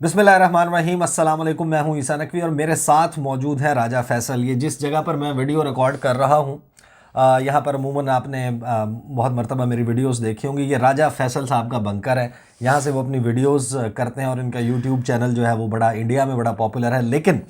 बिस्मिल्लाहिर्रहमानिर्रहीम, अस्सलाम वालेकुम। मैं हूं ईसा नकवी और मेरे साथ मौजूद है राजा फैसल। ये जिस जगह पर मैं वीडियो रिकॉर्ड कर रहा हूं, यहाँ पर अमूमन आपने बहुत मरतबा मेरी वीडियोस देखी होंगी। ये राजा फैसल साहब का बंकर है। यहाँ से वो अपनी वीडियोस करते हैं और इनका यूट्यूब चैनल जो है वो बड़ा इंडिया में बड़ा पॉपुलर है। लेकिन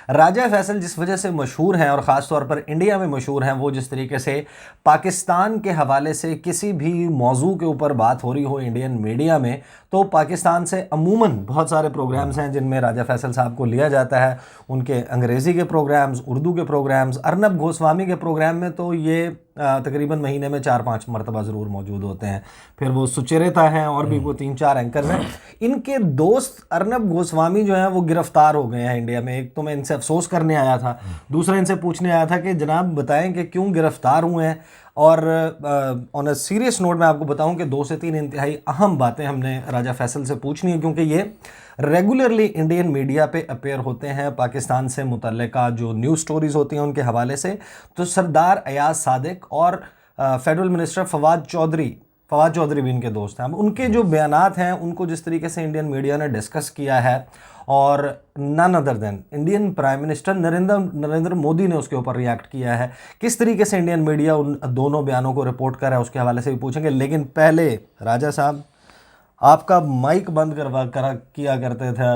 राजा फैसल जिस वजह से मशहूर हैं और ख़ास तौर पर इंडिया में मशहूर हैं, वो जिस तरीके से पाकिस्तान के हवाले से किसी भी मौजू के ऊपर बात हो रही हो इंडियन मीडिया में, तो पाकिस्तान से अमूमन बहुत सारे प्रोग्राम्स हैं जिनमें राजा फैसल साहब को लिया जाता है। उनके अंग्रेज़ी के प्रोग्राम्स, उर्दू के प्रोग्राम्स, अर्नब गोस्वामी के प्रोग्राम में तो ये तकरीबन महीने में 4-5 मरतबा ज़रूर मौजूद होते हैं। फिर वो सुचरिता हैं और भी वो 3-4 एंकर्स हैं। इनके दोस्त अर्नब गोस्वामी जो हैं वो गिरफ्तार हो गए हैं इंडिया में। एक तो मैं इनसे अफसोस करने आया था, दूसरा इनसे पूछने आया था कि जनाब बताएं कि क्यों गिरफ्तार हुए हैं। और ऑन अ सीरियस नोट मैं आपको बताऊं कि 2 से 3 इंतहाई अहम बातें हमने राजा फैसल से पूछनी है, क्योंकि ये रेगुलरली इंडियन मीडिया पे अपेयर होते हैं पाकिस्तान से मुतल्लिका जो न्यूज़ स्टोरीज़ होती हैं उनके हवाले से। तो सरदार अयाज सादिक और फेडरल मिनिस्टर फवाद चौधरी भी इनके दोस्त हैं। अब उनके जो बयानात हैं उनको जिस तरीके से इंडियन मीडिया ने डिस्कस किया है, और none other than Indian prime minister Narendra Modi ने उसके ऊपर रिएक्ट किया है। किस तरीके से इंडियन मीडिया उन दोनों बयानों को रिपोर्ट कर रहा है उसके हवाले से भी पूछेंगे। लेकिन पहले राजा साहब, आपका माइक बंद किया करते थे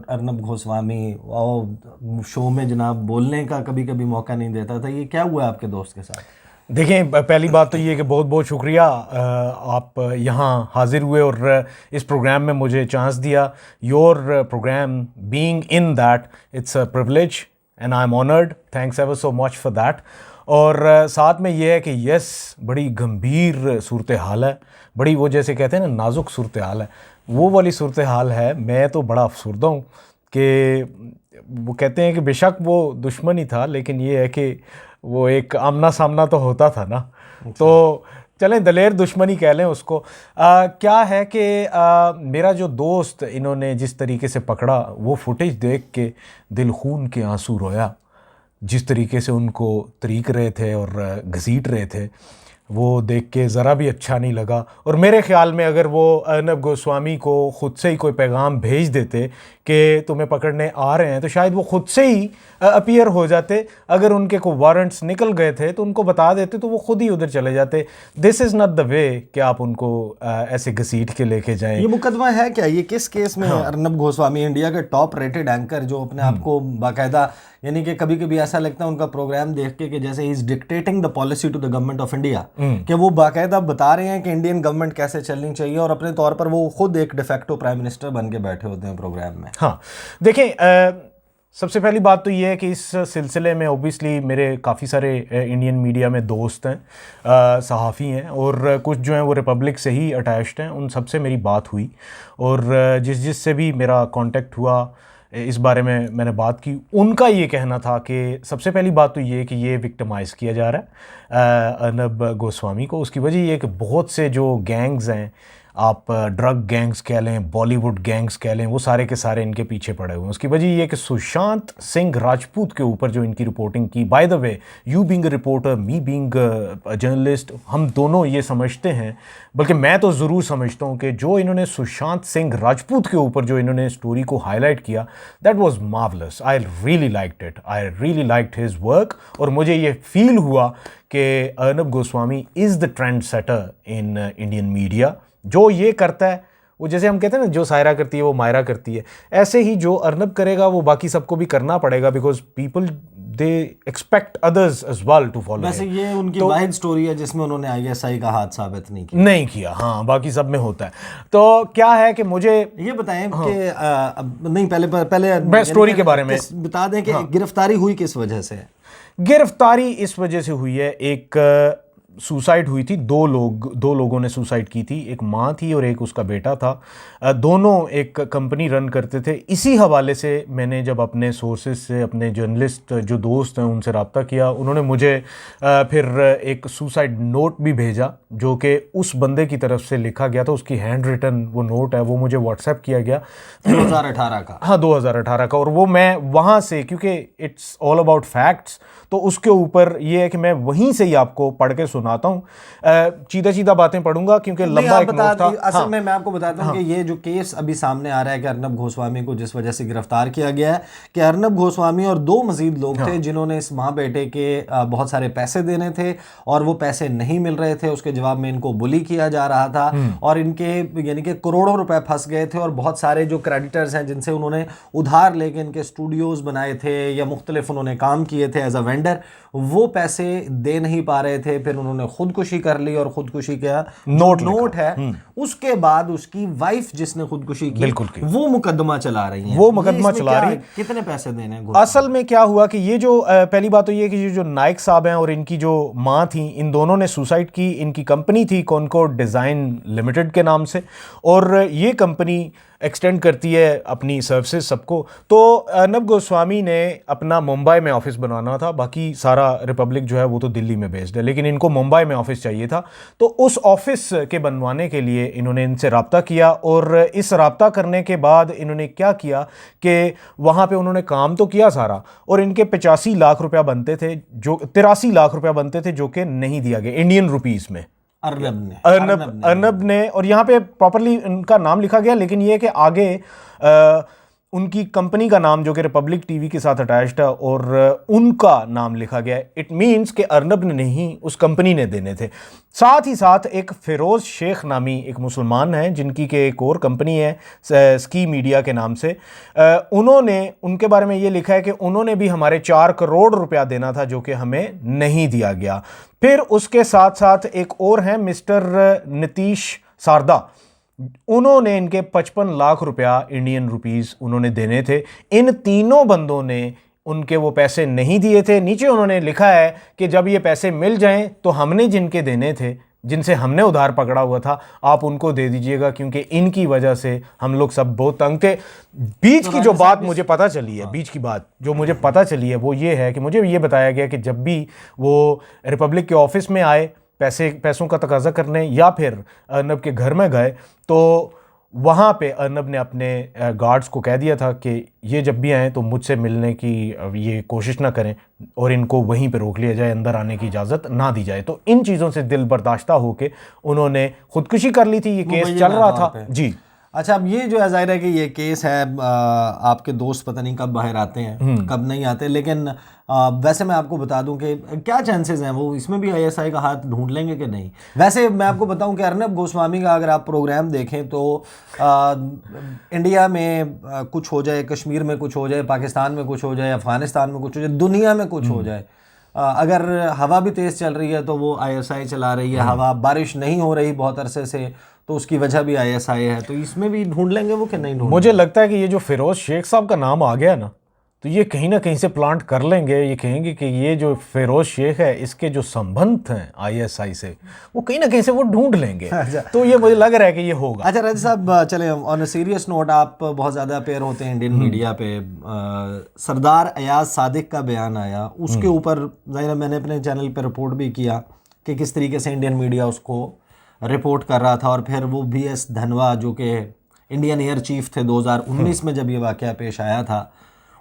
अर्नब गोस्वामी, और शो में जनाब बोलने का कभी कभी मौका नहीं देता था। ये क्या हुआ आपके दोस्त के साथ? देखें, पहली बात तो ये कि बहुत बहुत शुक्रिया आप यहाँ हाजिर हुए और इस प्रोग्राम में मुझे चांस दिया। Your programme being in that, it's a privilege and I am honoured. Thanks ever so much for that. और साथ में ये है कि यस, बड़ी गंभीर सूरत हाल है, बड़ी वो जैसे कहते हैं ना नाजुक सूरत हाल है, वो वाली सूरत हाल है। मैं तो बड़ा अफसरदा हूँ कि वो कहते हैं कि बेशक वो दुश्मन ही था, लेकिन ये है कि वो एक आमना सामना तो होता था ना। तो चलें, दलेर दुश्मनी कह लें उसको। क्या है कि मेरा जो दोस्त इन्होंने जिस तरीके से पकड़ा, वो फुटेज देख के दिल खून के आंसू रोया। जिस तरीके से उनको तरीक रहे थे और घसीट रहे थे, वो देख के ज़रा भी अच्छा नहीं लगा। और मेरे ख़्याल में अगर वो अर्नब गोस्वामी को ख़ुद से ही कोई पैगाम भेज देते कि तुम्हें पकड़ने आ रहे हैं, तो शायद वो ख़ुद से ही अपीयर हो जाते। अगर उनके को वारंट्स निकल गए थे तो उनको बता देते, तो वो ख़ुद ही उधर चले जाते। This is not the way कि आप उनको ऐसे घसीट के लेके जाएं। ये मुकदमा है क्या? ये किस केस में? हाँ। अर्नब गोस्वामी इंडिया के टॉप रेटेड एंकर जो अपने आप को बाकायदा, यानी कि कभी कभी ऐसा लगता है उनका प्रोग्राम देख के कि जैसे ही is dictating the policy to the government of India, कि वो बाकायदा बता रहे हैं कि इंडियन गवर्नमेंट कैसे चलनी चाहिए, और अपने तौर पर वो खुद एक डिफेक्टो प्राइम मिनिस्टर बन के बैठे होते हैं प्रोग्राम में। हाँ, देखें, सबसे पहली बात तो ये है कि इस सिलसिले में ओबियसली मेरे काफ़ी सारे इंडियन मीडिया में दोस्त हैं, सहाफ़ी हैं, और कुछ जो हैं वो रिपब्लिक से ही अटैच्ड हैं। उन सबसे मेरी बात हुई, और जिससे भी मेरा कांटेक्ट हुआ, इस बारे में मैंने बात की। उनका ये कहना था कि सबसे पहली बात तो ये कि ये विक्टिमाइज़ किया जा रहा है अर्नब गोस्वामी को। उसकी वजह ये है कि बहुत से जो गैंग्स हैं, आप ड्रग गैंग्स कह लें, बॉलीवुड गैंग्स कह लें, वो सारे के सारे इनके पीछे पड़े हुए हैं। उसकी वजह ये है कि सुशांत सिंह राजपूत के ऊपर जो इनकी रिपोर्टिंग की, by the way, you being a reporter, me being a journalist, हम दोनों ये समझते हैं, बल्कि मैं तो ज़रूर समझता हूँ कि जो इन्होंने सुशांत सिंह राजपूत के ऊपर जो इन्होंने स्टोरी को हाईलाइट किया, that was marvellous. I really liked it, I really liked his work. और मुझे ये फील हुआ कि Arnab Goswami is the trend setter in Indian media. जो ये करता है, वो जैसे हम कहते हैं ना, जो सायरा करती है वो मायरा करती है, ऐसे ही जो अर्नब करेगा वो बाकी सबको भी करना पड़ेगा, because people they expect others as well to follow. वैसे ये उनकी वाहिद स्टोरी है जिसमें उन्होंने आईएसआई का हाथ साबित नहीं किया। हाँ, बाकी सब में होता है। तो क्या है कि मुझे ये बताएं कि नहीं, पहले मैं स्टोरी के बारे में बता दें कि गिरफ्तारी हुई किस वजह से? गिरफ्तारी इस वजह से हुई है, एक सुसाइड हुई थी। दो लोगों ने सुसाइड की थी। एक माँ थी और एक उसका बेटा था। दोनों एक कंपनी रन करते थे। इसी हवाले से मैंने जब अपने सोर्सेज से, अपने जर्नलिस्ट जो दोस्त हैं उनसे रब्ता किया, उन्होंने मुझे फिर एक सुसाइड नोट भी भेजा जो कि उस बंदे की तरफ से लिखा गया था। उसकी हैंड रिटन वो नोट है, वो मुझे व्हाट्सएप किया गया 2018 का। हाँ, 2018 का। और वो मैं वहाँ से, क्योंकि इट्स ऑल अबाउट फैक्ट्स, तो उसके ऊपर ये है कि मैं वहीं से ही आपको पढ़ के सुनाता हूँ, सीधा सीधा बातें पढ़ूंगा क्योंकि लंबा एक नोट था। असल में मैं आपको बताता हूँ कि ये जो केस अभी सामने आ रहा है कि अर्नब गोस्वामी को जिस वजह से गिरफ्तार किया गया है कि अर्नब गोस्वामी और 2 मजीद लोग थे जिन्होंने इस माँ बेटे के बहुत सारे पैसे देने थे और वो पैसे नहीं मिल रहे थे, उसके जवाब में इनको बुली किया जा रहा था और इनके यानी कि करोड़ों रुपए फंस गए थे और बहुत सारे जो क्रेडिटर्स हैं जिनसे उन्होंने उधार लेके इनके स्टूडियोज बनाए थे या मुख्तलिफ उन्होंने काम किए थे एज अ वेंडर, वो पैसे दे नहीं पा रहे थे। फिर उन्होंने खुदकुशी कर ली और खुदकुशी का नोट है उसके बाद उसकी वाइफ जिसने खुदकुशी की वो मुकदमा चला रही है। वो मुकदमा चला रही है। कितने पैसे देने हैं? असल में क्या हुआ कि ये जो पहली बात तो ये कि ये जो नाइक साहब हैं और इनकी जो माँ थी, इन दोनों ने सुसाइड की। इनकी कंपनी थी कॉनकॉर्ड डिज़ाइन लिमिटेड के नाम से और ये कंपनी एक्सटेंड करती है अपनी सर्विसेज सबको। तो अर्नब गोस्वामी ने अपना मुंबई में ऑफिस बनाना था, बाकी सारा रिपब्लिक जो है वो तो दिल्ली में बेस्ड है, लेकिन इनको मुंबई में ऑफिस चाहिए था। तो उस ऑफिस के बनवाने के लिए इन्होंने इनसे रब्ता किया और इस रब्ता करने के बाद इन्होंने क्या किया कि वहाँ पे उन्होंने काम तो किया सारा और इनके 85 लाख रुपया बनते थे, जो 83 लाख रुपया बनते थे, जो कि नहीं दिया गया इंडियन रुपीस में। अर्नब ने और यहाँ पे प्रॉपरली उनका नाम लिखा गया, लेकिन ये कि आगे उनकी कंपनी का नाम जो कि रिपब्लिक टीवी के साथ अटैच्ड है और उनका नाम लिखा गया। इट मीन्स कि अर्नब ने नहीं, उस कंपनी ने देने थे। साथ ही साथ एक फिरोज़ शेख नामी एक मुसलमान है जिनकी के एक और कंपनी है स्की मीडिया के नाम से। उन्होंने उनके बारे में ये लिखा है कि उन्होंने भी हमारे 4 करोड़ रुपया देना था जो कि हमें नहीं दिया गया। फिर उसके साथ साथ एक और हैं मिस्टर नीतीश सारदा, उन्होंने इनके 55 लाख रुपया इंडियन रुपीस उन्होंने देने थे। इन तीनों बंदों ने उनके वो पैसे नहीं दिए थे। नीचे उन्होंने लिखा है कि जब ये पैसे मिल जाएं तो हमने जिनके देने थे, जिनसे हमने उधार पकड़ा हुआ था, आप उनको दे दीजिएगा क्योंकि इनकी वजह से हम लोग सब बहुत तंग थे। बीच की जो बात मुझे पता चली है, बीच की बात जो मुझे पता चली है वो ये है कि मुझे ये बताया गया कि जब भी वो रिपब्लिक के ऑफिस में आए पैसों का तकाजा करने या फिर अर्नब के घर में गए तो वहाँ पे अर्नब ने अपने गार्ड्स को कह दिया था कि ये जब भी आएँ तो मुझसे मिलने की ये कोशिश ना करें और इनको वहीं पे रोक लिया जाए, अंदर आने की इजाज़त ना दी जाए। तो इन चीज़ों से दिल बर्दाश्ता होकर उन्होंने खुदकुशी कर ली थी। ये केस चल रहा था जी। अच्छा, अब ये जो है जाहिर है कि ये केस है, आपके दोस्त पता नहीं कब बाहर आते हैं कब नहीं आते, लेकिन वैसे मैं आपको बता दूं कि क्या चांसेस हैं वो इसमें भी आईएसआई का हाथ ढूंढ लेंगे कि नहीं। वैसे मैं आपको बताऊं कि अर्नब गोस्वामी का अगर आप प्रोग्राम देखें तो इंडिया में कुछ हो जाए, कश्मीर में कुछ हो जाए, पाकिस्तान में कुछ हो जाए, अफगानिस्तान में कुछ हो जाए, दुनिया में कुछ हो जाए, अगर हवा भी तेज़ चल रही है तो वो आईएसआई चला रही है, हवा बारिश नहीं हो रही बहुत अरसे से तो उसकी वजह भी आईएसआई है, तो इसमें भी ढूंढ लेंगे वो कि नहीं ढूंढ। मुझे लगता है कि ये जो फिरोज शेख साहब का नाम आ गया ना, तो ये कहीं ना कहीं से प्लांट कर लेंगे। ये कहेंगे कि ये जो फिरोज शेख है इसके जो संबंध हैं आईएसआई से वो कहीं ना कहीं से वो ढूंढ लेंगे। अच्छा। तो ये मुझे लग रहा है कि ये होगा। अच्छा राजा साहब, चले ऑन अ सीरियस नोट, आप बहुत ज़्यादा अपेयर होते हैं इंडियन मीडिया पे। सरदार अयाज सादिक का बयान आया, उसके ऊपर मैंने अपने चैनल पर रिपोर्ट भी किया कि किस तरीके से इंडियन मीडिया उसको रिपोर्ट कर रहा था। और फिर वो BS धनवा जो कि इंडियन एयर चीफ थे 2019 में जब ये वाक़या पेश आया था,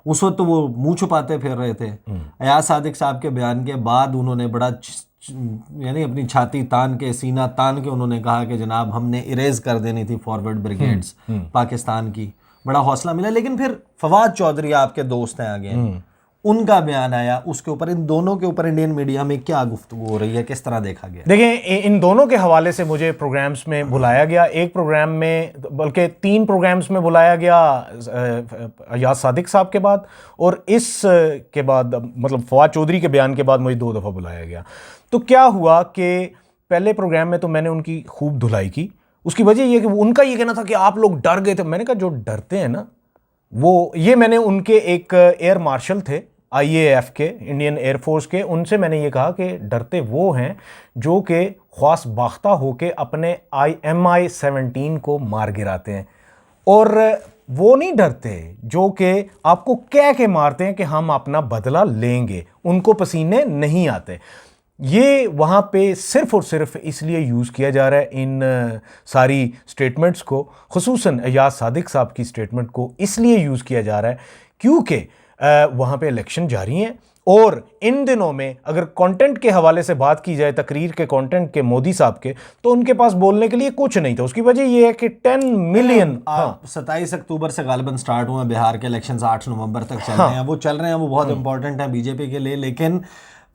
उस वक्त तो वो मुंह छुपाते फिर रहे थे। अयाज सादिक साहब के बयान के बाद उन्होंने बड़ा यानी अपनी छाती तान के, सीना तान के उन्होंने कहा कि जनाब हमने इरेज कर देनी थी फॉरवर्ड ब्रिगेड्स पाकिस्तान की। बड़ा हौसला मिला। लेकिन फिर फवाद चौधरी आपके दोस्त हैं आगे, उनका बयान आया, उसके ऊपर, इन दोनों के ऊपर इंडियन मीडिया में क्या गुफ्तगू हो रही है, किस तरह देखा गया? देखिए, इन दोनों के हवाले से मुझे प्रोग्राम्स में बुलाया गया। एक प्रोग्राम में, बल्कि 3 प्रोग्राम्स में बुलाया गया अयाज सादिक साहब के बाद, और इस के बाद मतलब फवाद चौधरी के बयान के बाद मुझे 2 दफ़ा बुलाया गया। तो क्या हुआ कि पहले प्रोग्राम में तो मैंने उनकी खूब धुलाई की। उसकी वजह ये कि उनका ये कहना था कि आप लोग डर गए थे। मैंने कहा जो डरते हैं ना वो, ये मैंने उनके एक एयर मार्शल थे IAF के, इंडियन एयरफोर्स के, उनसे मैंने ये कहा कि डरते वो हैं जो कि ख्वास बाख्ता होके अपने MI-17 को मार गिराते हैं, और वो नहीं डरते जो कि आपको कह के मारते हैं कि हम अपना बदला लेंगे। उनको पसीने नहीं आते। ये वहाँ पे सिर्फ़ और सिर्फ इसलिए यूज़ किया जा रहा है इन सारी स्टेटमेंट्स को, खुसूसन अयाज सादिक साहब की स्टेटमेंट को इसलिए यूज़ किया जा रहा है क्योंकि वहाँ पे इलेक्शन जारी हैं और इन दिनों में अगर कंटेंट के हवाले से बात की जाए, तकरीर के कंटेंट के, मोदी साहब के, तो उनके पास बोलने के लिए कुछ नहीं था। उसकी वजह यह है कि 10 मिलियन 27 अक्टूबर से गालिबन स्टार्ट हुए बिहार के इलेक्शंस, 8 नवंबर तक चल रहे हैं। वो चल रहे हैं, वो बहुत इंपॉर्टेंट है बीजेपी के लिए। लेकिन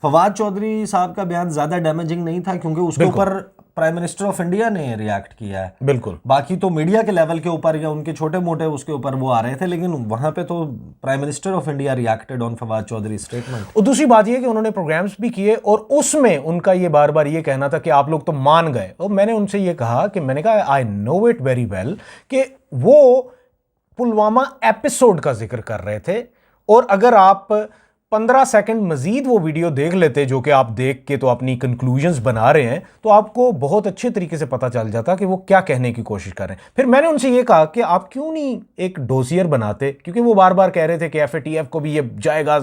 फवाद चौधरी साहब का बयान ज्यादा डैमेजिंग नहीं था क्योंकि उसके ऊपर प्राइम मिनिस्टर ऑफ इंडिया ने रिएक्ट किया है। बिल्कुल, बाकी तो मीडिया के लेवल के ऊपर या उनके छोटे मोटे उसके ऊपर वो आ रहे थे, लेकिन वहां पे तो prime minister of India reacted on Fawad Chaudhry statement. और दूसरी बात यह कि उन्होंने प्रोग्राम्स भी किए और उसमें उनका ये बार बार ये कहना था कि आप लोग तो मान गए। और मैंने उनसे ये कहा कि मैंने कहा I know it very well कि वो पुलवामा एपिसोड का जिक्र कर रहे थे, और अगर आप 15 सेकंड मजीद वो वीडियो देख लेते जो कि आप देख के तो अपनी कंक्लूजन्स बना रहे हैं, तो आपको बहुत अच्छे तरीके से पता चल जाता कि वो क्या कहने की कोशिश कर रहे हैं। फिर मैंने उनसे ये कहा कि आप क्यों नहीं एक डोसियर बनाते, क्योंकि वो बार बार कह रहे थे कि FATF को भी ये जाएगा,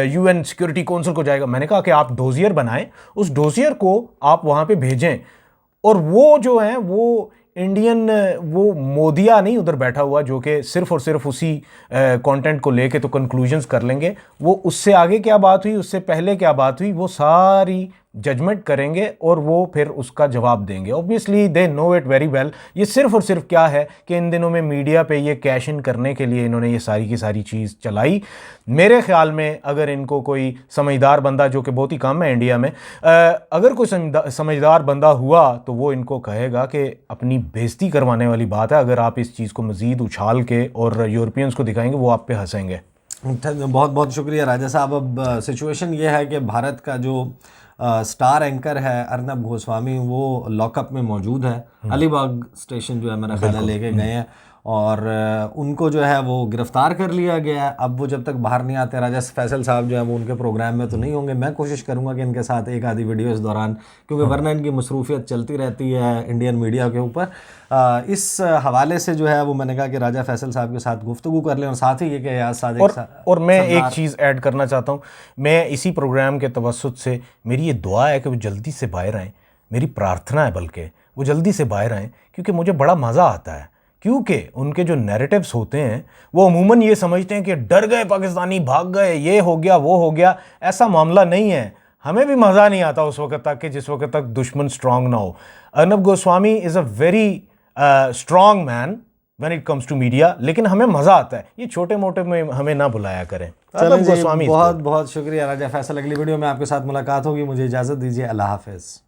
UN सिक्योरिटी काउंसिल को जाएगा। मैंने कहा कि आप डोसियर बनाएं, उस डोसियर को आप वहाँ पे भेजें, और वो जो है वो इंडियन, वो मोदिया नहीं उधर बैठा हुआ जो कि सिर्फ और सिर्फ उसी कंटेंट को लेके तो कंक्लूजन्स कर लेंगे। वो उससे आगे क्या बात हुई, उससे पहले क्या बात हुई, वो सारी जजमेंट करेंगे और वो फिर उसका जवाब देंगे। Obviously they know it very well. ये सिर्फ और सिर्फ क्या है कि इन दिनों में मीडिया पे ये कैश इन करने के लिए इन्होंने ये सारी की सारी चीज़ चलाई। मेरे ख्याल में अगर इनको कोई समझदार बंदा, जो कि बहुत ही कम है इंडिया में, अगर कोई समझदार बंदा हुआ तो वो इनको कहेगा कि अपनी बेइज्जती करवाने वाली बात है। अगर आप इस चीज़ को मज़ीद उछाल के और यूरोपियंस को दिखाएंगे, वो आप पे हंसेंगे। बहुत बहुत शुक्रिया राजा साहब। अब सिचुएशन ये है कि भारत का जो स्टार एंकर है अर्नब गोस्वामी, वो लॉकअप में मौजूद है। अलीबाग स्टेशन जो है मेरा ख्याल है लेके गए हैं, और उनको जो है वो गिरफ्तार कर लिया गया है। अब वो जब तक बाहर नहीं आते, राजा फैसल साहब जो है वो उनके प्रोग्राम में तो नहीं होंगे। मैं कोशिश करूंगा कि इनके साथ एक आधी वीडियो इस दौरान, क्योंकि वरना इनकी मसरूफियत चलती रहती है इंडियन मीडिया के ऊपर। इस हवाले से जो है वो मैंने कहा कि राजा फैसल साहब के साथ गुफ्तगू कर लें, और साथ ही ये कि यार और मैं एक चीज़ ऐड करना चाहता हूँ। मैं इसी प्रोग्राम के तवस्सुत से, मेरी ये दुआ है कि वो जल्दी से बाहर आएँ, मेरी प्रार्थना है बल्कि वो जल्दी से बाहर आएँ, क्योंकि मुझे बड़ा मज़ा आता है। क्योंकि उनके जो नैरेटिव्स होते हैं वो अमूमन ये समझते हैं कि डर गए पाकिस्तानी, भाग गए, ये हो गया वो हो गया। ऐसा मामला नहीं है। हमें भी मज़ा नहीं आता उस वक्त तक कि जिस वक्त तक दुश्मन स्ट्रांग ना हो। Arnab Goswami is a very strong man when it comes to media, लेकिन हमें मज़ा आता है। ये छोटे मोटे में हमें ना बुलाया करें। अर्नब गोस्वामी, बहुत बहुत शुक्रिया राजा फैसल। अगली वीडियो में आपके साथ मुलाकात होगी। मुझे इजाज़त दीजिए। अल्लाह हाफ़िज़।